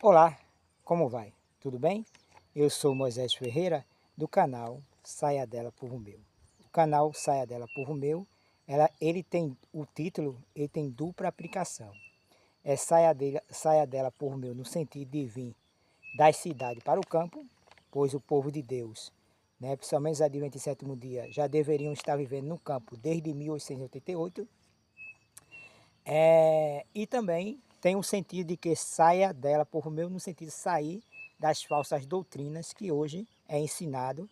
Olá, como vai? Tudo bem? Eu sou Moisés Ferreira, do canal Saia Dela Povo Meu. O canal Saia Dela Povo Meu, ele tem o título, ele tem dupla aplicação. É Saia Dela Povo Meu no sentido de vir das cidades para o campo, pois o povo de Deus, né, principalmente os adventistas do sétimo dia, já deveriam estar vivendo no campo desde 1888. E também tem o sentido de que saia dela, povo meu, no sentido de sair das falsas doutrinas que hoje é ensinado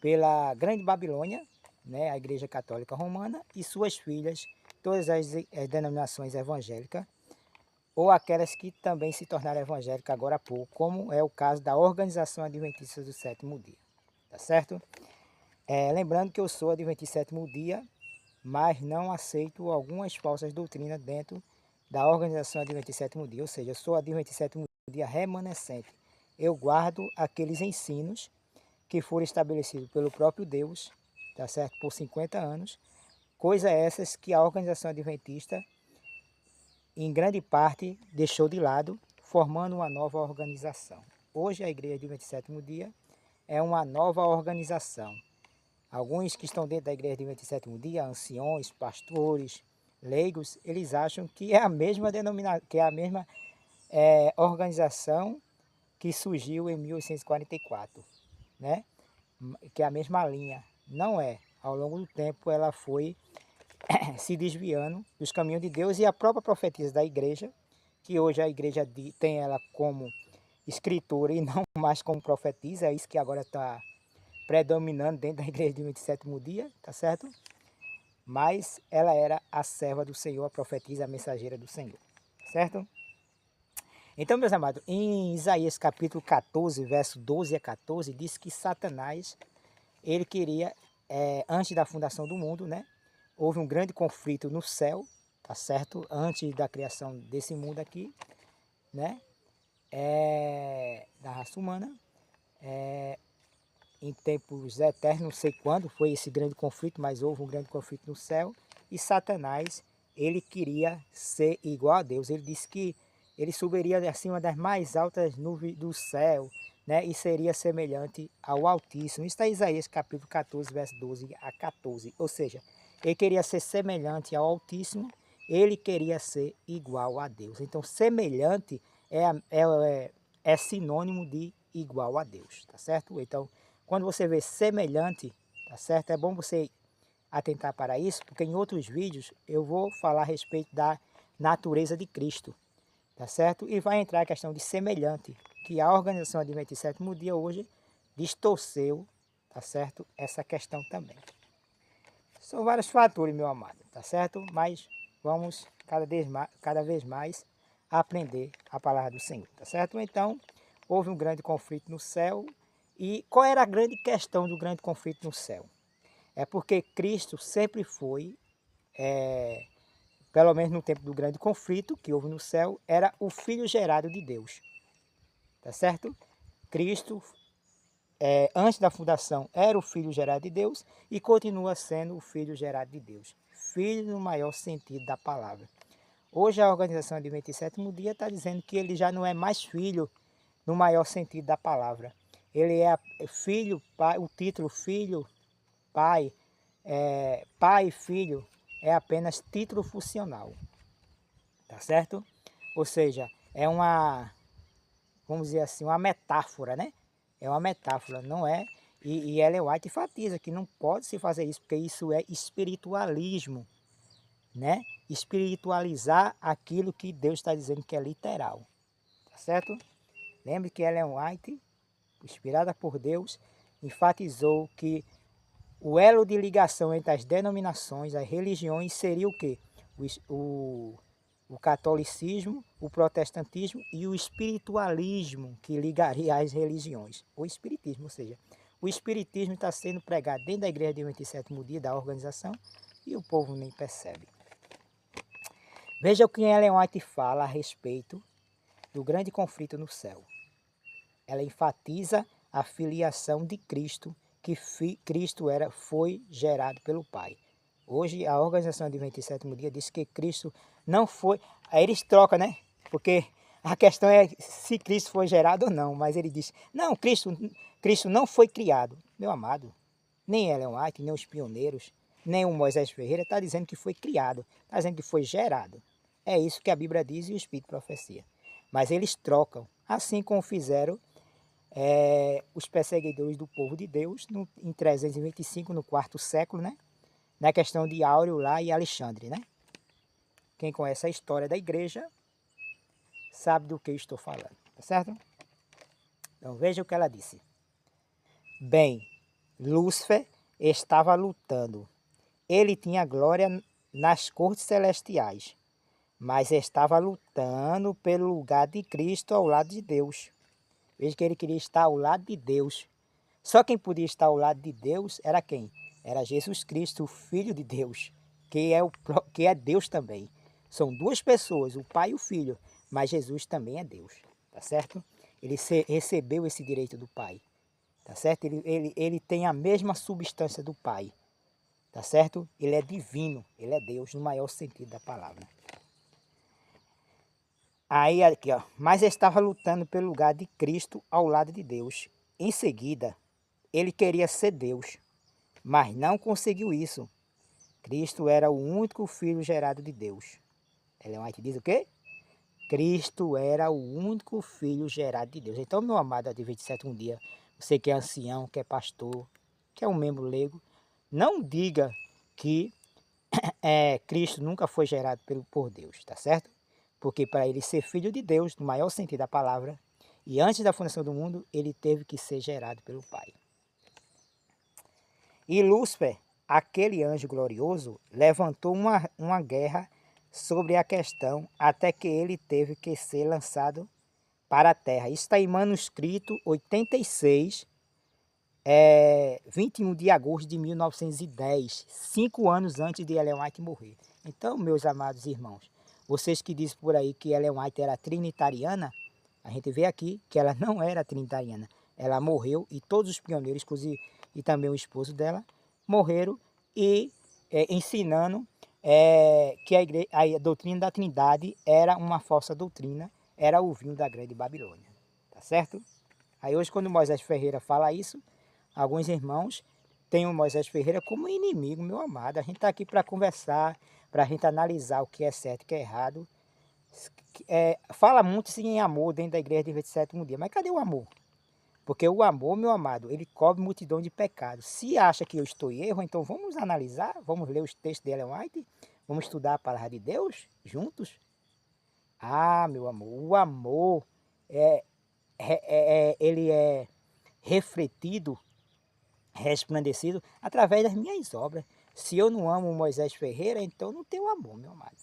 pela Grande Babilônia, né, a Igreja Católica Romana e suas filhas, todas as denominações evangélicas, ou aquelas que também se tornaram evangélicas agora há pouco, como é o caso da Organização Adventista do Sétimo Dia. Tá certo? Lembrando que eu sou adventista do sétimo dia, mas não aceito algumas falsas doutrinas dentro da Organização Adventista do sétimo dia, ou seja, eu sou adventista do sétimo dia remanescente. Eu guardo aqueles ensinos que foram estabelecidos pelo próprio Deus, tá certo? Por 50 anos, coisas essas que a Organização Adventista, em grande parte, deixou de lado, formando uma nova organização. Hoje a Igreja Adventista do sétimo dia é uma nova organização. Alguns que estão dentro da igreja de 27º dia, anciões, pastores, leigos, eles acham que é a mesma denominação, que é a mesma organização que surgiu em 1844, né? Que é a mesma linha. Não é. Ao longo do tempo ela foi se desviando dos caminhos de Deus e a própria profetisa da igreja, que hoje a igreja tem ela como escritora e não mais como profetisa, é isso que agora está predominando dentro da igreja de 27º dia, tá certo? Mas ela era a serva do Senhor, a profetisa, a mensageira do Senhor, certo? Então, meus amados, em Isaías capítulo 14, verso 12 a 14, diz que Satanás, ele queria, antes da fundação do mundo, né? Houve um grande conflito no céu, tá certo? Antes da criação desse mundo aqui, né? Da raça humana. Em tempos eternos, não sei quando foi esse grande conflito, mas houve um grande conflito no céu. E Satanás, ele queria ser igual a Deus. Ele disse que ele subiria acima das mais altas nuvens do céu, né? E seria semelhante ao Altíssimo. Isso está em Isaías capítulo 14, verso 12 a 14. Ou seja, ele queria ser semelhante ao Altíssimo, ele queria ser igual a Deus. Então, semelhante é sinônimo de igual a Deus, tá certo? Então, quando você vê semelhante, tá certo? É bom você atentar para isso, porque em outros vídeos eu vou falar a respeito da natureza de Cristo, tá certo? E vai entrar a questão de semelhante, que a Organização Adventista do Sétimo Dia hoje distorceu, tá certo? Essa questão também. São vários fatores, meu amado, tá certo? Mas vamos cada vez mais aprender a palavra do Senhor, tá certo? Então, houve um grande conflito no céu. E qual era a grande questão do grande conflito no céu? É porque Cristo sempre foi, pelo menos no tempo do grande conflito que houve no céu, era o Filho gerado de Deus, tá certo? Cristo, antes da fundação, era o Filho gerado de Deus e continua sendo o Filho gerado de Deus. Filho no maior sentido da palavra. Hoje a Organização Adventista do sétimo dia está dizendo que ele já não é mais filho no maior sentido da palavra. Ele é filho, pai, o título filho, pai, pai e filho é apenas título funcional, tá certo? Ou seja, é uma, vamos dizer assim, uma metáfora, né? É uma metáfora, não é? E Ellen White enfatiza que não pode se fazer isso, porque isso é espiritualismo, né? Espiritualizar aquilo que Deus está dizendo que é literal, tá certo? Lembre que Ellen White, inspirada por Deus, enfatizou que o elo de ligação entre as denominações, as religiões, seria o quê? O catolicismo, o protestantismo e o espiritualismo, que ligaria as religiões. O espiritismo, ou seja, o espiritismo está sendo pregado dentro da igreja de 27º dia da organização e o povo nem percebe. Veja o que Ellen White fala a respeito do grande conflito no céu. Ela enfatiza a filiação de Cristo, que Cristo foi gerado pelo Pai. Hoje a Organização Adventista do sétimo dia diz que Cristo não foi... Aí eles trocam, né? Porque A questão é se Cristo foi gerado ou não, mas ele diz, não, Cristo não foi criado. Meu amado, nem Ellen White, nem os pioneiros, nem o Moisés Ferreira está dizendo que foi criado, está dizendo que foi gerado. É isso que a Bíblia diz e o Espírito profecia. Mas eles trocam, assim como fizeram os perseguidores do povo de Deus em 325, no quarto século, né? Na questão de Áureo lá e Alexandre, né? Quem conhece a história da igreja sabe do que eu estou falando, tá certo? Então veja o que ela disse. Bem, Lúcifer estava lutando. Ele tinha glória nas cortes celestiais, mas estava lutando pelo lugar de Cristo ao lado de Deus. Veja que ele queria estar ao lado de Deus. Só quem podia estar ao lado de Deus era quem? Era Jesus Cristo, o Filho de Deus, que é Deus também. São duas pessoas, o Pai e o Filho, mas Jesus também é Deus, tá certo? Ele recebeu esse direito do Pai, tá certo? Ele tem a mesma substância do Pai, tá certo? Ele é divino, ele é Deus no maior sentido da palavra. Aí aqui, ó, mas estava lutando pelo lugar de Cristo ao lado de Deus. Em seguida, ele queria ser Deus, mas não conseguiu isso. Cristo era o único filho gerado de Deus. Ellen White diz o quê? Cristo era o único filho gerado de Deus. Então, meu amado Adventista do sétimo dia, você que é ancião, que é pastor, que é um membro leigo, não diga que Cristo nunca foi gerado por Deus, tá certo? Porque para ele ser filho de Deus, no maior sentido da palavra, e antes da fundação do mundo, ele teve que ser gerado pelo Pai. E Lúcifer, aquele anjo glorioso, levantou uma guerra sobre a questão até que ele teve que ser lançado para a terra. Isso está em manuscrito 86, 21 de agosto de 1910, 5 anos antes de Ellen White morrer. Então, meus amados irmãos, vocês que dizem por aí que Ellen White era trinitariana, a gente vê aqui que ela não era trinitariana. Ela morreu e todos os pioneiros, inclusive, e também o esposo dela, morreram e ensinando que a doutrina da Trindade era uma falsa doutrina, era o vinho da grande Babilônia. Tá certo? Aí hoje, quando Moisés Ferreira fala isso, alguns irmãos têm o Moisés Ferreira como inimigo, meu amado. A gente está aqui para conversar, para a gente analisar o que é certo e o que é errado. Fala muito sim em amor dentro da igreja de 27º dia, mas cadê o amor? Porque o amor, meu amado, ele cobre multidão de pecados. Se acha que eu estou em erro, então vamos analisar, vamos ler os textos de Ellen White, vamos estudar a palavra de Deus juntos. Ah, meu amor, o amor ele é refletido, resplandecido através das minhas obras. Se eu não amo Moisés Ferreira, então não tenho amor, meu amado.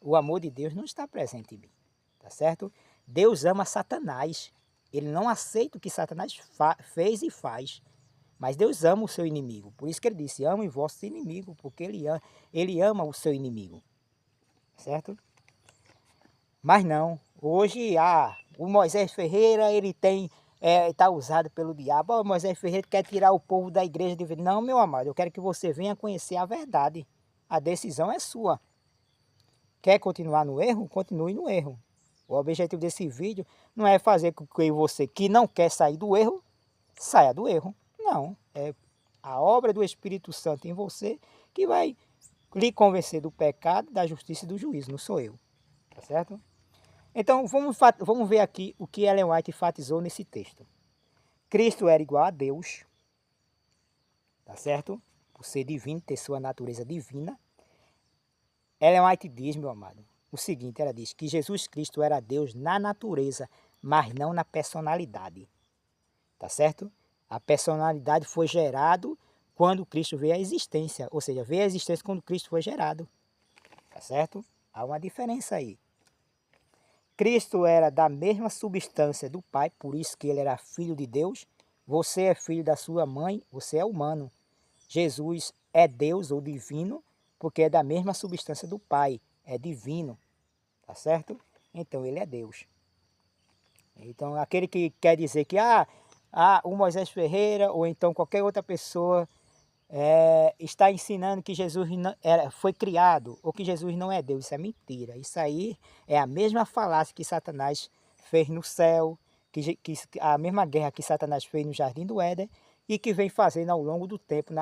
O amor de Deus não está presente em mim, tá certo? Deus ama Satanás. Ele não aceita o que Satanás fez e faz. Mas Deus ama o seu inimigo. Por isso que ele disse, ame o vosso inimigo, porque ele ama o seu inimigo. Certo? Mas não. Hoje, o Moisés Ferreira, ele está usado pelo diabo. O Moisés Ferreira quer tirar o povo da igreja de vida. Não, meu amado, eu quero que você venha conhecer a verdade. A decisão é sua. Quer continuar no erro? Continue no erro. O objetivo desse vídeo não é fazer com que você que não quer sair do erro, saia do erro. Não, é a obra do Espírito Santo em você que vai lhe convencer do pecado, da justiça e do juízo, não sou eu. Tá certo? Então, vamos ver aqui o que Ellen White enfatizou nesse texto. Cristo era igual a Deus, tá certo? Por ser divino, ter sua natureza divina. Ellen White diz, meu amado, o seguinte, ela diz que Jesus Cristo era Deus na natureza, mas não na personalidade. Tá certo? A personalidade foi gerado quando Cristo veio à existência, ou seja, veio à existência quando Cristo foi gerado. Tá certo? Há uma diferença aí. Cristo era da mesma substância do Pai, por isso que ele era filho de Deus. Você é filho da sua mãe, você é humano. Jesus é Deus ou divino, porque é da mesma substância do Pai, é divino. Tá certo? Então ele é Deus. Então aquele que quer dizer que o Moisés Ferreira ou então qualquer outra pessoa está ensinando que Jesus foi criado ou que Jesus não é Deus. Isso é mentira. Isso aí é a mesma falácia que Satanás fez no céu, que a mesma guerra que Satanás fez no Jardim do Éden e que vem fazendo ao longo do tempo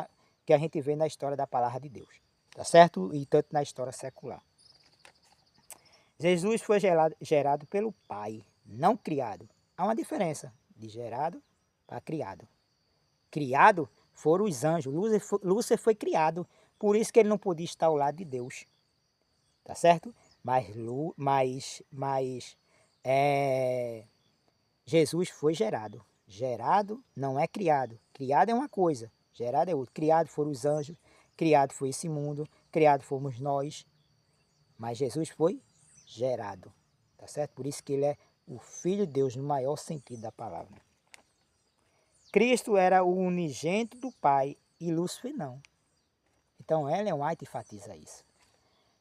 que a gente vê na história da palavra de Deus. Tá certo? E tanto na história secular. Jesus foi gerado pelo Pai, não criado. Há uma diferença de gerado para criado. Criado foram os anjos. Lúcifer foi criado, por isso que ele não podia estar ao lado de Deus. Tá certo? Jesus foi gerado. Gerado não é criado. Criado é uma coisa, gerado é outra. Criado foram os anjos, criado foi esse mundo, criado fomos nós. Mas Jesus foi gerado. Tá certo? Por isso que ele é o Filho de Deus no maior sentido da palavra. Cristo era o unigênito do Pai e Lúcifer não. Então Ellen White enfatiza isso.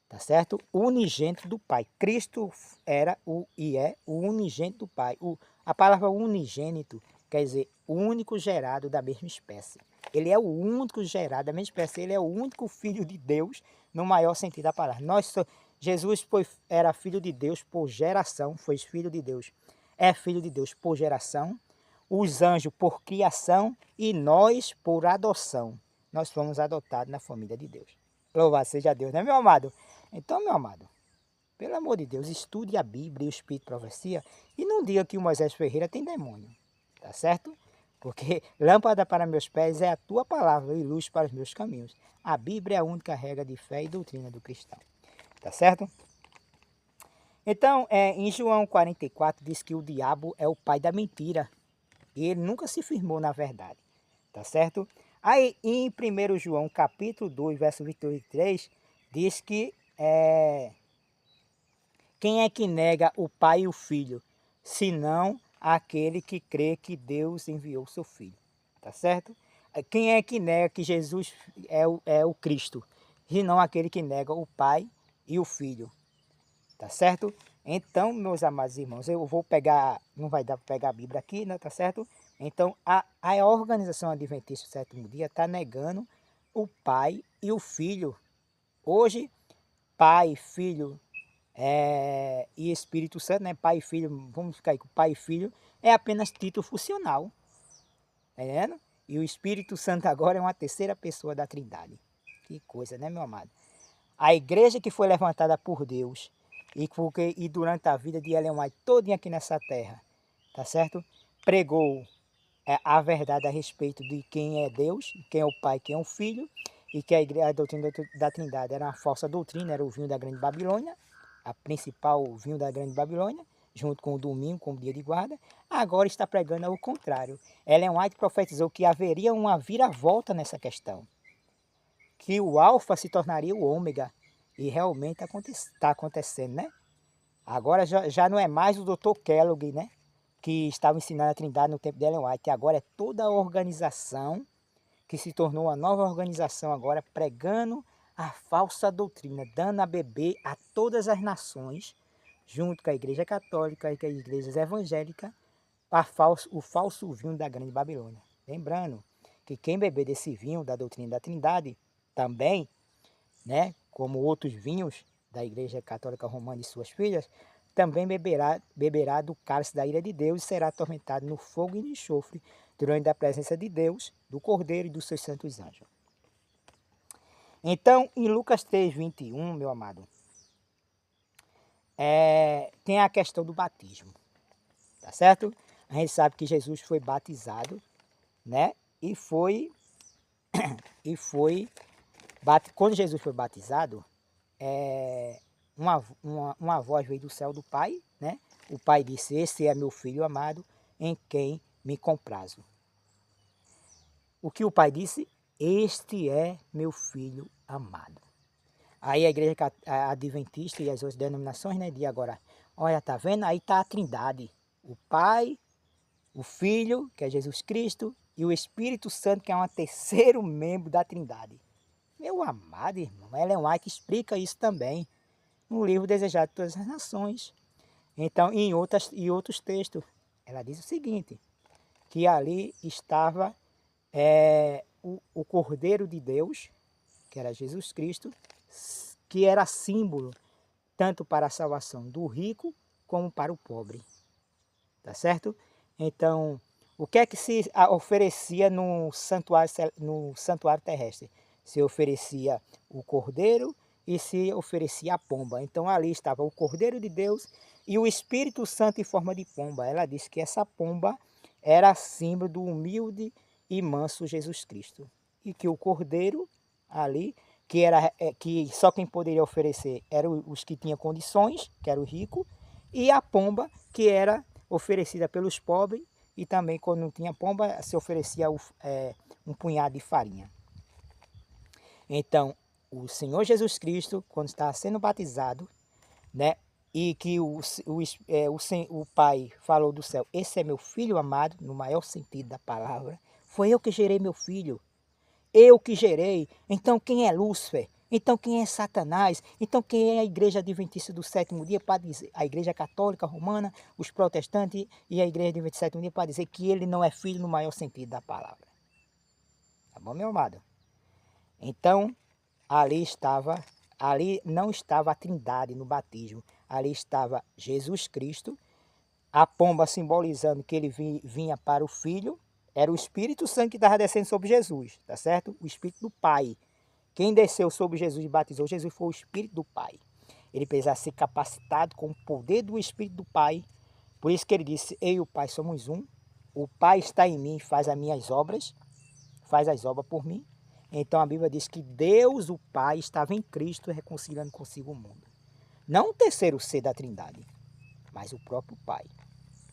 Tá certo? O unigênito do Pai. Cristo era e é o unigênito do Pai. A palavra unigênito quer dizer único gerado da mesma espécie. Ele é o único gerado da mesma espécie. Ele é o único Filho de Deus no maior sentido da palavra. Jesus era Filho de Deus por geração. Foi Filho de Deus. É Filho de Deus por geração. Os anjos por criação e nós por adoção. Nós fomos adotados na família de Deus. Louvado seja Deus, né, meu amado? Então, meu amado, pelo amor de Deus, estude a Bíblia e o Espírito de Profecia e não diga que o Moisés Ferreira tem demônio, tá certo? Porque lâmpada para meus pés é a tua palavra e luz para os meus caminhos. A Bíblia é a única regra de fé e doutrina do cristão, tá certo? Então, em João 44 diz que o diabo é o pai da mentira e ele nunca se firmou na verdade, tá certo? Aí em 1 João capítulo 2, verso 23, diz que quem é que nega o Pai e o Filho, senão aquele que crê que Deus enviou seu Filho, tá certo? Quem é que nega que Jesus é o Cristo, senão aquele que nega o Pai e o Filho, tá certo? Então, meus amados irmãos, eu vou pegar, não vai dar para pegar a Bíblia aqui, né, tá certo? Então, a Organização Adventista do Sétimo Dia está negando o Pai e o Filho. Hoje, Pai, Filho e Espírito Santo, né? Pai e Filho, vamos ficar aí com Pai e Filho, é apenas título funcional, tá entendendo? E o Espírito Santo agora é uma terceira pessoa da Trindade. Que coisa, né, meu amado? A igreja que foi levantada por Deus e durante a vida de Ellen White todinha aqui nessa terra, tá certo? Pregou a verdade a respeito de quem é Deus, quem é o Pai, quem é o Filho, e que a doutrina da Trindade era uma falsa doutrina, era o vinho da Grande Babilônia, a principal vinho da Grande Babilônia, junto com o domingo, como dia de guarda. Agora está pregando ao contrário. Ellen White profetizou que haveria uma viravolta nessa questão, que o alfa se tornaria o ômega, e realmente está acontecendo, né? Agora já não é mais o Dr. Kellogg, né? Que estava ensinando a Trindade no tempo de Ellen White. Agora é toda a organização que se tornou uma nova organização agora pregando a falsa doutrina, dando a beber a todas as nações, junto com a Igreja Católica e com as igrejas evangélicas, o falso vinho da Grande Babilônia. Lembrando que quem beber desse vinho da doutrina da Trindade também, né, como outros vinhos da Igreja Católica Romana e suas filhas, também beberá do cálice da ira de Deus e será atormentado no fogo e no enxofre durante a presença de Deus, do Cordeiro e dos seus santos anjos. Então, em Lucas 3, 21, meu amado, tem a questão do batismo, tá certo? A gente sabe que Jesus foi batizado, né? Quando Jesus foi batizado, uma voz veio do céu do Pai, né? O Pai disse: "Esse é meu filho amado, em quem me comprazo." O que o Pai disse? "Este é meu filho amado." Aí a igreja adventista e as outras denominações, né, de agora, olha, tá vendo? Aí tá a Trindade, o Pai, o Filho, que é Jesus Cristo, e o Espírito Santo, que é um terceiro membro da Trindade. Meu amado irmão, Ellen White explica isso também no livro Desejado de Todas as Nações. Então, em outros textos, ela diz o seguinte, que ali estava o Cordeiro de Deus, que era Jesus Cristo, que era símbolo tanto para a salvação do rico como para o pobre. Tá certo? Então, o que é que se oferecia no santuário terrestre? Se oferecia o cordeiro e se oferecia a pomba. Então ali estava o Cordeiro de Deus e o Espírito Santo em forma de pomba. Ela disse que essa pomba era símbolo do humilde e manso Jesus Cristo. E que o cordeiro ali, que só quem poderia oferecer eram os que tinham condições, que era o rico, e a pomba, que era oferecida pelos pobres, e também quando não tinha pomba, se oferecia um punhado de farinha. Então, o Senhor Jesus Cristo, quando estava sendo batizado, né, e que o Pai falou do céu, esse é meu filho amado, no maior sentido da palavra, foi eu que gerei meu filho, eu que gerei. Então quem é Lúcifer? Então quem é Satanás? Então quem é a igreja adventista do sétimo dia para dizer, a igreja católica romana, os protestantes e a igreja adventista do sétimo dia para dizer que ele não é filho no maior sentido da palavra. Tá bom, meu amado? Então, ali não estava a Trindade no batismo, ali estava Jesus Cristo, a pomba simbolizando que ele vinha para o Filho, era o Espírito Santo que estava descendo sobre Jesus, tá certo? O Espírito do Pai. Quem desceu sobre Jesus e batizou Jesus foi o Espírito do Pai. Ele precisava ser capacitado com o poder do Espírito do Pai. Por isso que ele disse, eu e o Pai somos um. O Pai está em mim e faz as minhas obras, faz as obras por mim. Então a Bíblia diz que Deus, o Pai, estava em Cristo reconciliando consigo o mundo. Não o terceiro ser da Trindade, mas o próprio Pai.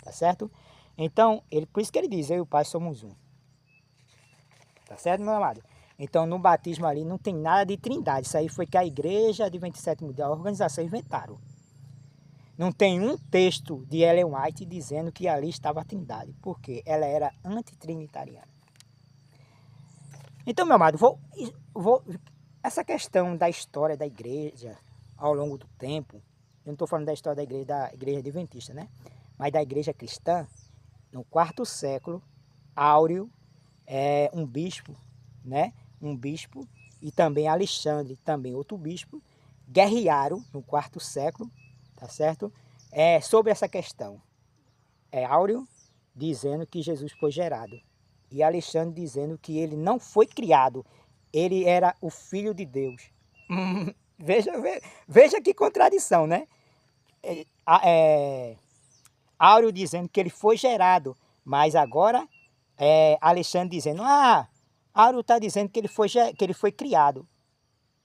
Tá certo? Então, por isso que ele diz, eu e o Pai somos um. Tá certo, meu amado? Então, no batismo ali não tem nada de trindade. Isso aí foi que a igreja Adventista do sétimo dia, a organização, inventaram. Não tem um texto de Ellen White dizendo que ali estava a trindade, porque ela era antitrinitariana. Então, meu amado, essa questão da história da igreja ao longo do tempo, eu não estou falando da história da igreja adventista, né? Mas da igreja cristã, no quarto século, Áureo, um bispo, né? Um bispo, e também Alexandre, também outro bispo, guerrearam no quarto século, tá certo? Sobre essa questão. Áureo dizendo que Jesus foi gerado, e Alexandre dizendo que ele não foi criado, ele era o Filho de Deus. Veja que contradição, né? Áureo dizendo que ele foi gerado, mas agora Alexandre dizendo, Áureo está dizendo que ele foi criado.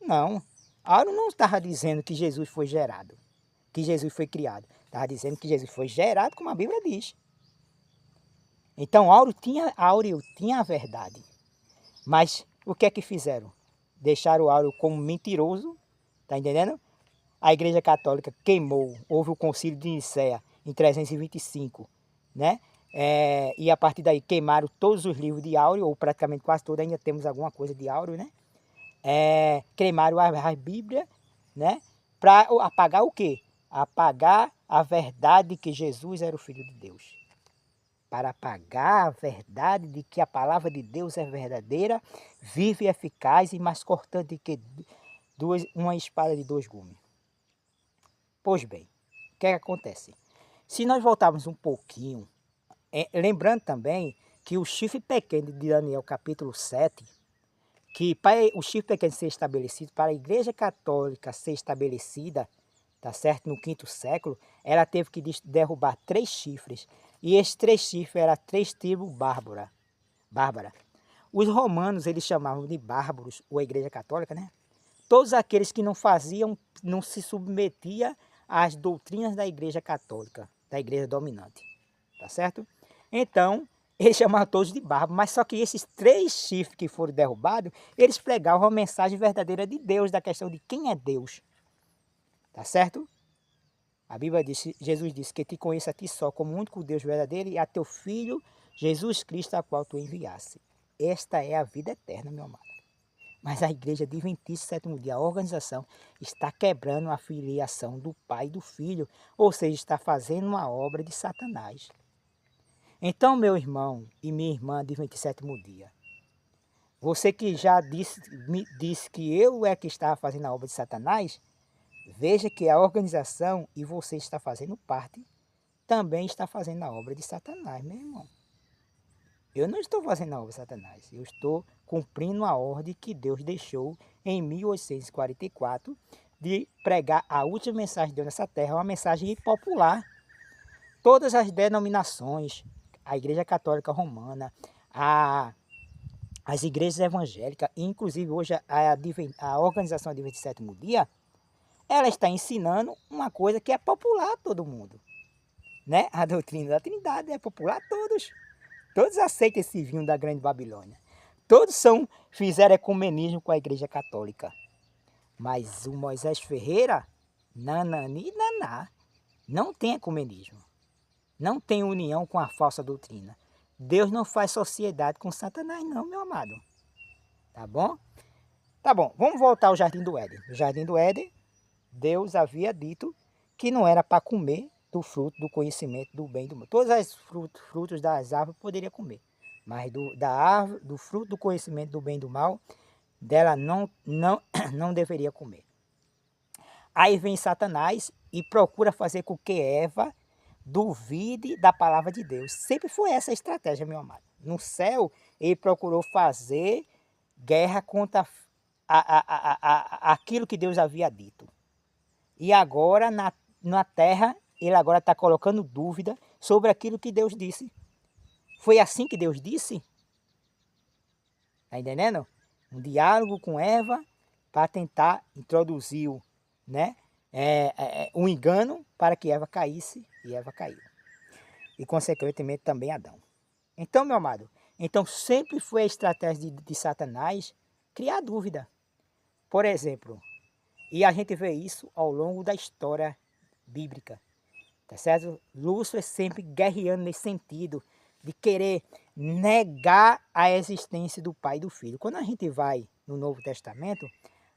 Não, Áureo não estava dizendo que Jesus foi gerado, que Jesus foi criado. Estava dizendo que Jesus foi gerado, como a Bíblia diz. Então Áureo tinha a verdade. Mas o que é que fizeram? Deixaram o Áureo como mentiroso, tá entendendo? A Igreja Católica queimou, houve o Concílio de Nicéia em 325, né? E a partir daí queimaram todos os livros de Áureo, ou praticamente quase todos, ainda temos alguma coisa de Áureo, né? Queimaram a Bíblia, né? Para apagar o quê? Apagar a verdade de que Jesus era o Filho de Deus. Para apagar a verdade de que a palavra de Deus é verdadeira, viva e eficaz e mais cortante que uma espada de dois gumes. Pois bem, o que acontece? Se nós voltarmos um pouquinho, lembrando também que o chifre pequeno de Daniel capítulo 7, que para o chifre pequeno ser estabelecido, para a Igreja Católica ser estabelecida, tá certo? No quinto século, ela teve que derrubar 3 chifres. E esses 3 chifres eram 3 tribos bárbara. Os romanos, eles chamavam de bárbaros, ou a Igreja Católica, né? Todos aqueles que não se submetiam às doutrinas da Igreja Católica, da Igreja dominante. Tá certo? Então, eles chamavam todos de bárbaros, mas só que esses 3 chifres que foram derrubados, eles pregavam a mensagem verdadeira de Deus, da questão de quem é Deus. Tá certo? A Bíblia diz, Jesus disse que te conheço a ti só como único Deus verdadeiro e a teu Filho, Jesus Cristo, a qual tu enviaste. Esta é a vida eterna, meu amado. Mas a Igreja Adventista do sétimo dia, a organização, está quebrando a filiação do Pai e do Filho, ou seja, está fazendo uma obra de Satanás. Então, meu irmão e minha irmã Adventista do sétimo dia, Você que já me disse que eu é que estava fazendo a obra de Satanás, veja que a organização e você está fazendo parte, também está fazendo a obra de Satanás, meu irmão. Eu não estou fazendo a obra de Satanás, eu estou cumprindo a ordem que Deus deixou em 1844 de pregar a última mensagem de Deus nessa terra, uma mensagem popular. Todas as denominações, a Igreja Católica Romana, as igrejas evangélicas, inclusive hoje a Organização Adventista do Sétimo Dia, ela está ensinando uma coisa que é popular a todo mundo, né? A doutrina da Trindade é popular a todos. Todos aceitam esse vinho da Grande Babilônia. Todos fizeram ecumenismo com a Igreja Católica. Mas o Moisés Ferreira, nanani naná, não tem ecumenismo. Não tem união com a falsa doutrina. Deus não faz sociedade com Satanás não, meu amado. Tá bom? Tá bom, vamos voltar ao Jardim do Éden. No Jardim do Éden, Deus havia dito que não era para comer do fruto do conhecimento do bem e do mal. Todos os frutos das árvores poderia comer, mas do fruto do conhecimento do bem e do mal, dela não deveria comer. Aí vem Satanás e procura fazer com que Eva duvide da palavra de Deus. Sempre foi essa a estratégia, meu amado. No céu, ele procurou fazer guerra contra aquilo que Deus havia dito. E agora, na terra, ele agora está colocando dúvida sobre aquilo que Deus disse. Foi assim que Deus disse? Está entendendo? Um diálogo com Eva para tentar introduzir, né, um engano para que Eva caísse, e Eva caiu. E, consequentemente, também Adão. Então, meu amado, sempre foi a estratégia de Satanás criar dúvida. Por exemplo, e a gente vê isso ao longo da história bíblica, tá certo? Lúcifer sempre guerreando nesse sentido de querer negar a existência do Pai e do Filho. Quando a gente vai no Novo Testamento,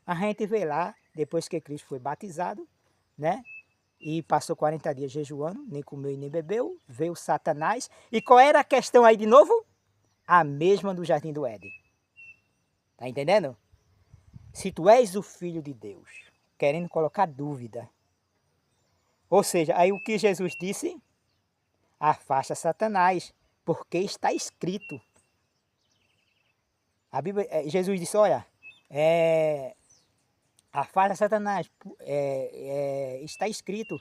a gente vê lá, depois que Cristo foi batizado, né? E passou 40 dias jejuando, nem comeu e nem bebeu, veio Satanás. E qual era a questão aí de novo? A mesma do Jardim do Éden. Tá entendendo? Se tu és o Filho de Deus, querendo colocar dúvida. Ou seja, aí o que Jesus disse? Afasta Satanás, porque está escrito. A Bíblia, Jesus disse, olha, afasta Satanás, está escrito,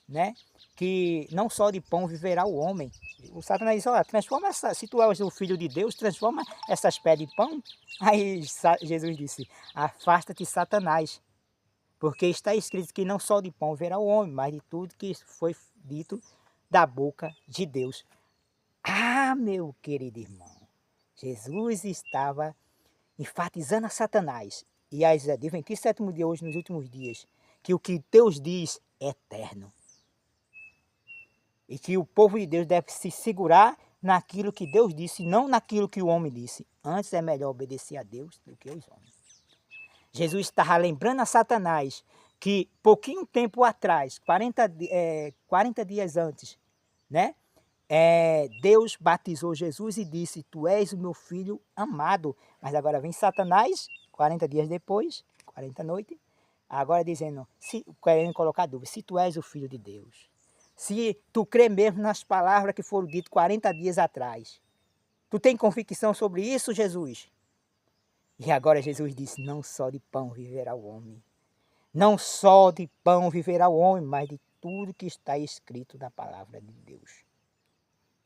né, que não só de pão viverá o homem. O Satanás disse, olha, transforma se tu és o Filho de Deus, transforma essas pedras em pão. Aí Jesus disse, afasta-te Satanás, porque está escrito que não só de pão viverá o homem, mas de tudo que foi dito da boca de Deus. Ah, meu querido irmão, Jesus estava enfatizando a Satanás e as Adventistas do sétimo dia hoje, nos últimos dias, que o que Deus diz é eterno. E que o povo de Deus deve se segurar naquilo que Deus disse, não naquilo que o homem disse. Antes é melhor obedecer a Deus do que aos homens. Jesus estava lembrando a Satanás que pouquinho tempo atrás, 40 dias antes, né? Deus batizou Jesus e disse, tu és o meu filho amado. Mas agora vem Satanás, 40 dias depois, 40 noites, agora dizendo, querendo colocar dúvida, se tu és o filho de Deus, se tu crê mesmo nas palavras que foram ditas 40 dias atrás, tu tem convicção sobre isso, Jesus? E agora Jesus disse, não só de pão viverá o homem, não só de pão viverá o homem, mas de tudo que está escrito na palavra de Deus.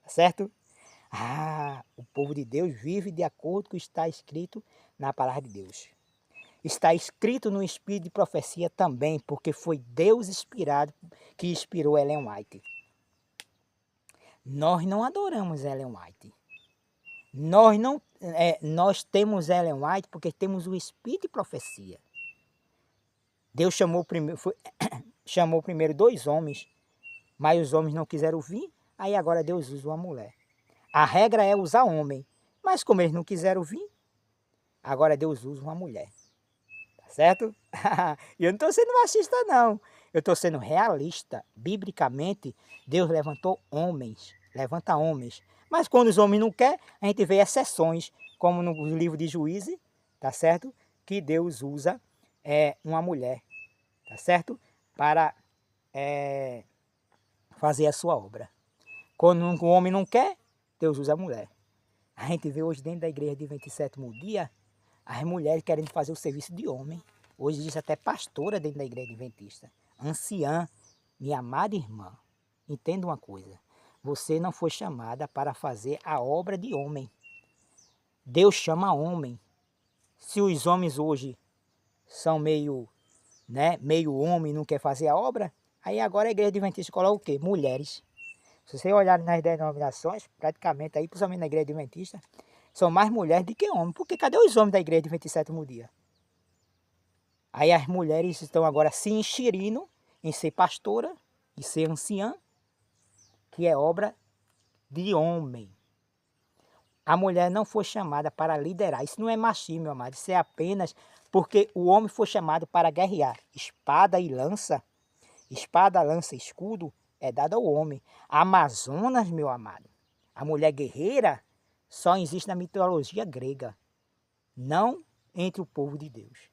Certo? O povo de Deus vive de acordo com o que está escrito na palavra de Deus. Está escrito no espírito de profecia também, porque foi Deus inspirado que inspirou Ellen White. Nós não adoramos Ellen White. Nós temos Ellen White porque temos o espírito de profecia. Deus chamou primeiro 2 homens, mas os homens não quiseram vir. Aí agora Deus usa uma mulher. A regra é usar homem. Mas como eles não quiseram vir, agora Deus usa uma mulher. Tá certo? E eu não estou sendo machista não. Eu estou sendo realista. Biblicamente, Deus levantou homens. Levanta homens. Mas quando os homens não querem, a gente vê exceções. como no livro de Juízes, tá certo? Que Deus usa uma mulher, tá certo? Para fazer a sua obra. Quando o homem não quer, Deus usa a mulher. A gente vê hoje dentro da igreja de 27º dia, as mulheres querendo fazer o serviço de homem. Hoje existe até pastora dentro da igreja adventista. Anciã, minha amada irmã, entenda uma coisa. Você não foi chamada para fazer a obra de homem. Deus chama homem. Se os homens hoje são meio homem, não quer fazer a obra, aí agora a igreja adventista coloca o quê? Mulheres. Se você olhar nas denominações, praticamente aí, principalmente na igreja adventista, são mais mulheres do que homens. Porque cadê os homens da igreja de 27º dia? Aí as mulheres estão agora se enxerindo em ser pastora e ser anciã, que é obra de homem. A mulher não foi chamada para liderar. Isso não é machismo, meu amado. Isso é apenas porque o homem foi chamado para guerrear. Espada e lança, escudo, é dado ao homem. A Amazonas, meu amado, a mulher guerreira só existe na mitologia grega, não entre o povo de Deus.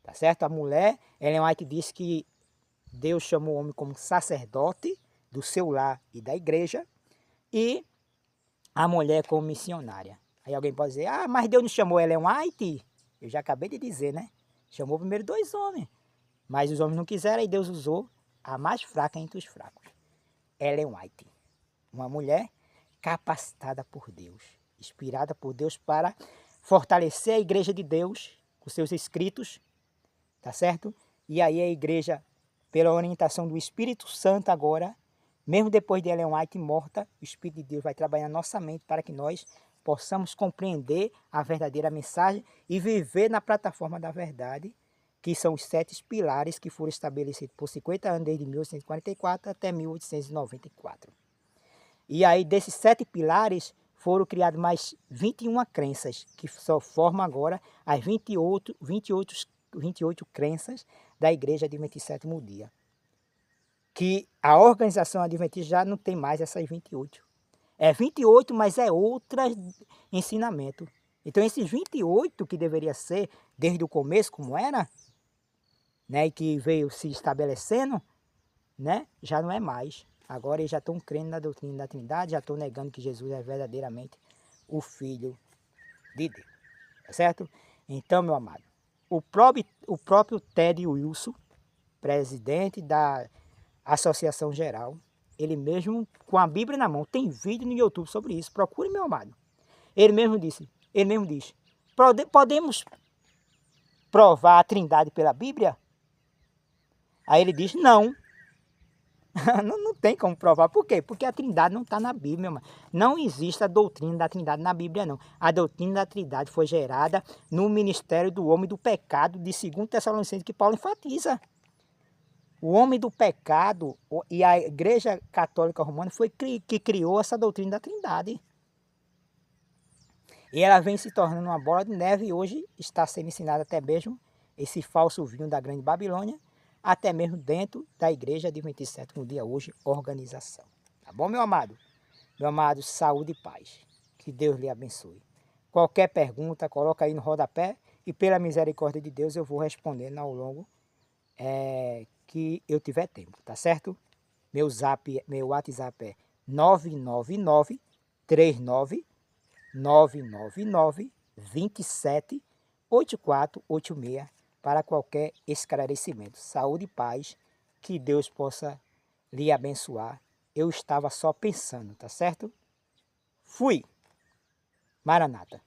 Tá certo? A mulher, Ellen White diz que Deus chamou o homem como sacerdote do seu lar e da igreja e a mulher como missionária. Aí alguém pode dizer, mas Deus não chamou Ellen White? Eu já acabei de dizer, né? Chamou primeiro 2 homens, mas os homens não quiseram e Deus usou a mais fraca entre os fracos. Ellen White, uma mulher capacitada por Deus, inspirada por Deus para fortalecer a igreja de Deus com seus escritos, tá certo? E aí a igreja, pela orientação do Espírito Santo agora, mesmo depois de Ellen White morta, o Espírito de Deus vai trabalhar na nossa mente para que nós possamos compreender a verdadeira mensagem e viver na plataforma da verdade, que são os 7 pilares que foram estabelecidos por 50 anos, desde 1844 até 1894. E aí, desses 7 pilares, foram criados mais 21 crenças, que só formam agora as 28 crenças da igreja de 27º dia. Que a organização adventista já não tem mais essas 28. É 28, mas é outro ensinamento. Então, esses 28 que deveria ser desde o começo, como era, né, e que veio se estabelecendo, né, já não é mais. Agora eles já estão crendo na doutrina da Trindade, já estão negando que Jesus é verdadeiramente o Filho de Deus. Tá certo? Então, meu amado, o próprio Ted Wilson, presidente da Associação Geral, ele mesmo, com a Bíblia na mão, tem vídeo no YouTube sobre isso, procure, meu amado. Ele mesmo diz, podemos provar a Trindade pela Bíblia? Aí ele diz, não. Não tem como provar. Por quê? Porque a Trindade não está na Bíblia, meu amado. Não existe a doutrina da Trindade na Bíblia, não. A doutrina da Trindade foi gerada no ministério do homem do pecado, de 2 Tessalonicenses, que Paulo enfatiza. O homem do pecado e a Igreja Católica Romana foi que criou essa doutrina da Trindade. E ela vem se tornando uma bola de neve e hoje está sendo ensinada até mesmo esse falso vinho da Grande Babilônia, até mesmo dentro da Igreja de 27º dia hoje, organização. Tá bom, meu amado? Meu amado, saúde e paz. Que Deus lhe abençoe. Qualquer pergunta, coloca aí no rodapé e pela misericórdia de Deus eu vou respondendo ao longo que eu tiver tempo, tá certo? Meu WhatsApp é 999 39 999 27 8486 para qualquer esclarecimento. Saúde e paz, que Deus possa lhe abençoar. Eu estava só pensando, tá certo? Fui. Maranata.